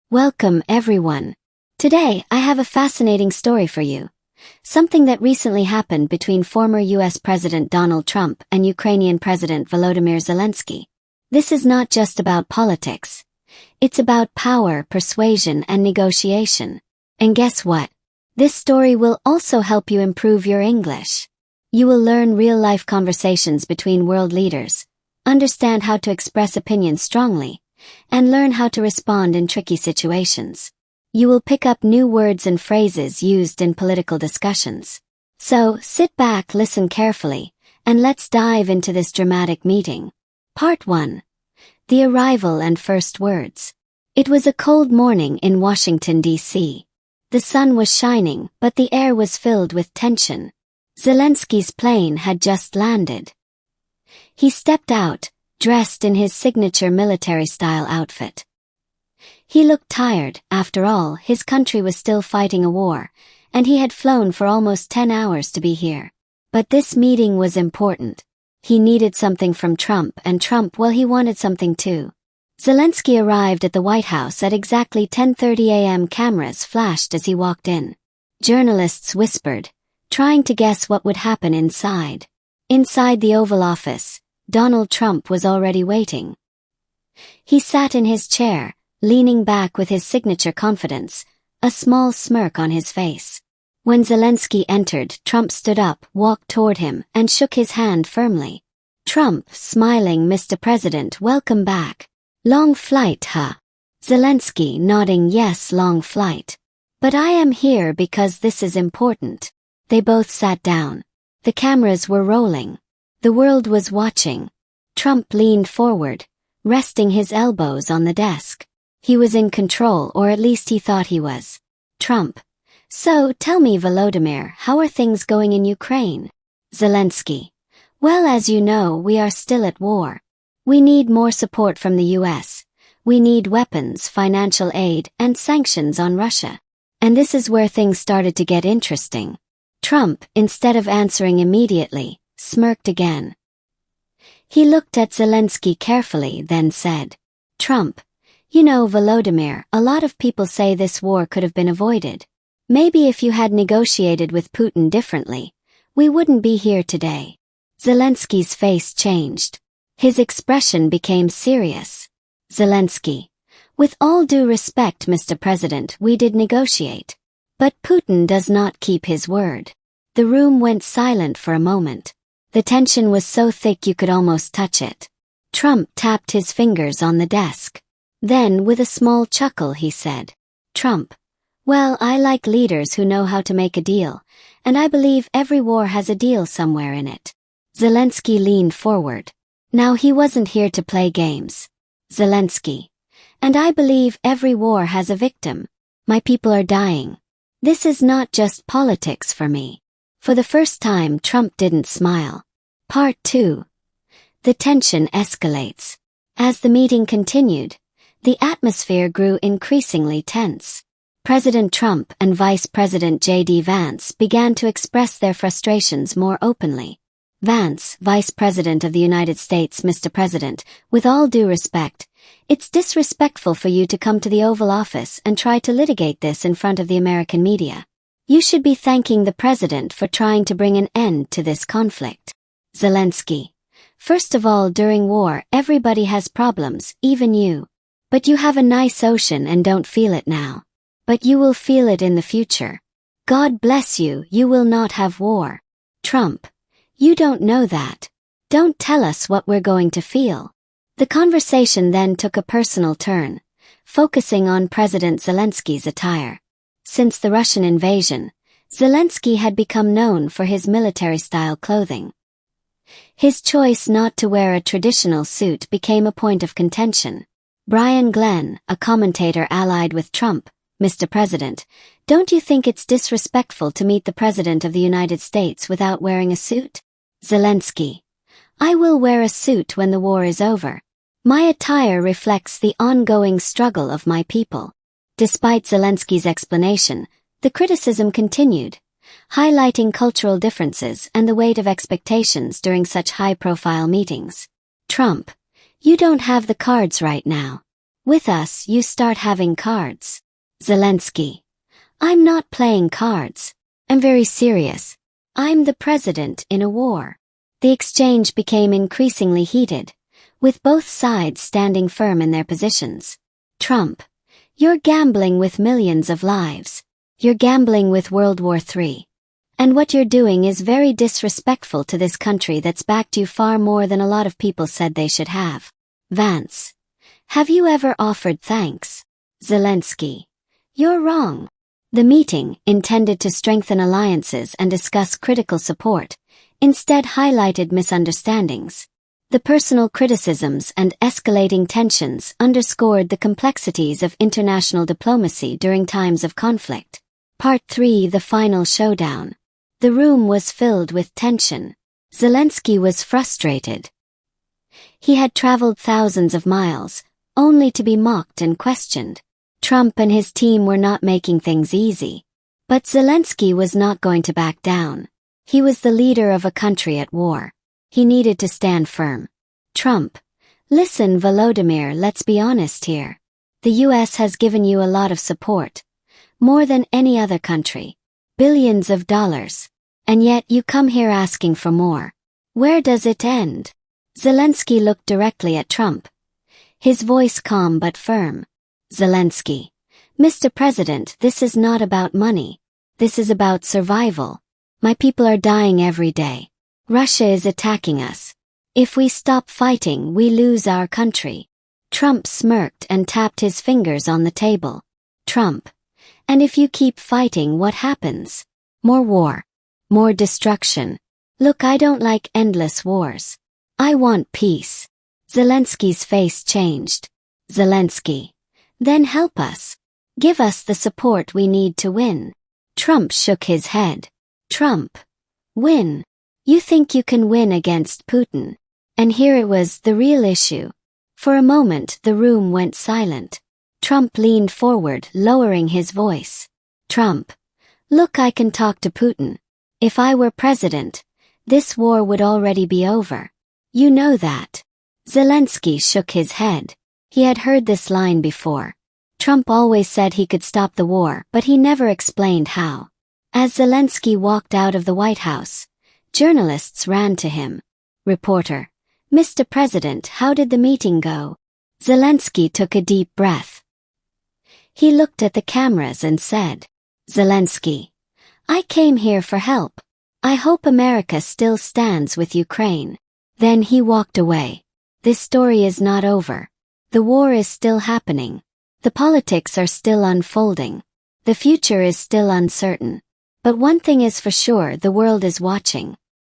Welcome, everyone. Today, I have a fascinating story for you. Something that recently happened between former US President Donald Trump and Ukrainian President Volodymyr Zelensky. This is not just about politics. It's about power, persuasion, and negotiation. And guess what? This story will also help you improve your English. You will learn real-life conversations between world leaders, understand how to express opinions strongly, and learn how to respond in tricky situations. You will pick up new words and phrases used in political discussions. So, sit back, listen carefully, and let's dive into this dramatic meeting. Part 1. The arrival and first words. It was a cold morning in Washington, D.C. The sun was shining, but the air was filled with tension. Zelensky's plane had just landed. He stepped out, dressed in his signature military-style outfit. He looked tired. After all, his country was still fighting a war, and he had flown for almost 10 hours to be here. But this meeting was important. He needed something from Trump, and Trump, well, he wanted something too. Zelensky arrived at the White House at exactly 10:30 a.m. Cameras flashed as he walked in. Journalists whispered, trying to guess what would happen inside. Inside the Oval Office, Donald Trump was already waiting. He sat in his chair, leaning back with his signature confidence, a small smirk on his face. When Zelensky entered, Trump stood up, walked toward him, and shook his hand firmly. Trump, smiling, "Mr. President, welcome back. Long flight, huh?" Zelensky, nodding, "Yes, long flight. But I am here because this is important." They both sat down. The cameras were rolling. The world was watching. Trump leaned forward, resting his elbows on the desk. He was in control, or at least he thought he was. Trump: "So, tell me, Volodymyr, how are things going in Ukraine?" Zelensky: "Well, as you know, we are still at war. We need more support from the US. We need weapons, financial aid, and sanctions on Russia." And this is where things started to get interesting. Trump, instead of answering immediately, smirked again. He looked at Zelensky carefully, then said, "Trump, you know, Volodymyr, a lot of people say this war could have been avoided. Maybe if you had negotiated with Putin differently, we wouldn't be here today." Zelensky's face changed. His expression became serious. Zelensky: "With all due respect, Mr. President, we did negotiate. But Putin does not keep his word." The room went silent for a moment. The tension was so thick you could almost touch it. Trump tapped his fingers on the desk. Then, with a small chuckle, he said, "Trump, well, I like leaders who know how to make a deal, and I believe every war has a deal somewhere in it." Zelensky leaned forward. Now he wasn't here to play games. Zelensky: "And I believe every war has a victim. My people are dying. This is not just politics for me." For the first time, Trump didn't smile. Part 2. The tension escalates. As the meeting continued, the atmosphere grew increasingly tense. President Trump and Vice President J.D. Vance began to express their frustrations more openly. Vance, Vice President of the United States: "Mr. President, with all due respect, it's disrespectful for you to come to the Oval Office and try to litigate this in front of the American media. You should be thanking the President for trying to bring an end to this conflict." Zelensky: "First of all, during war, everybody has problems, even you. But you have a nice ocean and don't feel it now. But you will feel it in the future. God bless you, you will not have war." Trump: "You don't know that. Don't tell us what we're going to feel." The conversation then took a personal turn, focusing on President Zelensky's attire. Since the Russian invasion, Zelensky had become known for his military-style clothing. His choice not to wear a traditional suit became a point of contention. Brian Glenn, a commentator allied with Trump: "Mr. President, don't you think it's disrespectful to meet the President of the United States without wearing a suit?" Zelensky: "I will wear a suit when the war is over. My attire reflects the ongoing struggle of my people." Despite Zelensky's explanation, the criticism continued, highlighting cultural differences and the weight of expectations during such high-profile meetings. Trump: "You don't have the cards right now. With us, you start having cards. Zelensky. I'm not playing cards. I'm very serious. I'm the president in a war. The exchange became increasingly heated, with both sides standing firm in their positions. Trump. You're gambling with millions of lives. You're gambling with World War III. And what you're doing is very disrespectful to this country that's backed you far more than a lot of people said they should have. Vance. Have you ever offered thanks? Zelensky. You're wrong. The meeting, intended to strengthen alliances and discuss critical support, instead highlighted misunderstandings. The personal criticisms and escalating tensions underscored the complexities of international diplomacy during times of conflict. Part 3: The Final Showdown. The room was filled with tension. Zelensky was frustrated. He had traveled thousands of miles, only to be mocked and questioned. Trump and his team were not making things easy. But Zelensky was not going to back down. He was the leader of a country at war. He needed to stand firm. Trump. Listen, Volodymyr, let's be honest here. The US has given you a lot of support. More than any other country. Billions of dollars. And yet you come here asking for more. Where does it end? Zelensky looked directly at Trump. His voice calm but firm. Zelensky. Mr. President, this is not about money. This is about survival. My people are dying every day. Russia is attacking us. If we stop fighting, we lose our country. Trump smirked and tapped his fingers on the table. Trump. And if you keep fighting, what happens? More war. More destruction. Look, I don't like endless wars. I want peace. Zelensky's face changed. Zelensky. Then help us. Give us the support we need to win. Trump shook his head. Trump. Win. You think you can win against Putin? And here it was, the real issue. For a moment, the room went silent. Trump leaned forward, lowering his voice. Trump. Look, I can talk to Putin. If I were president, this war would already be over. You know that. Zelensky shook his head. He had heard this line before. Trump always said he could stop the war, but he never explained how. As Zelensky walked out of the White House, journalists ran to him. Reporter. Mr. President, how did the meeting go? Zelensky took a deep breath. He looked at the cameras and said, Zelensky. I came here for help. I hope America still stands with Ukraine. Then he walked away. This story is not over. The war is still happening. The politics are still unfolding. The future is still uncertain. But one thing is for sure, the world is watching.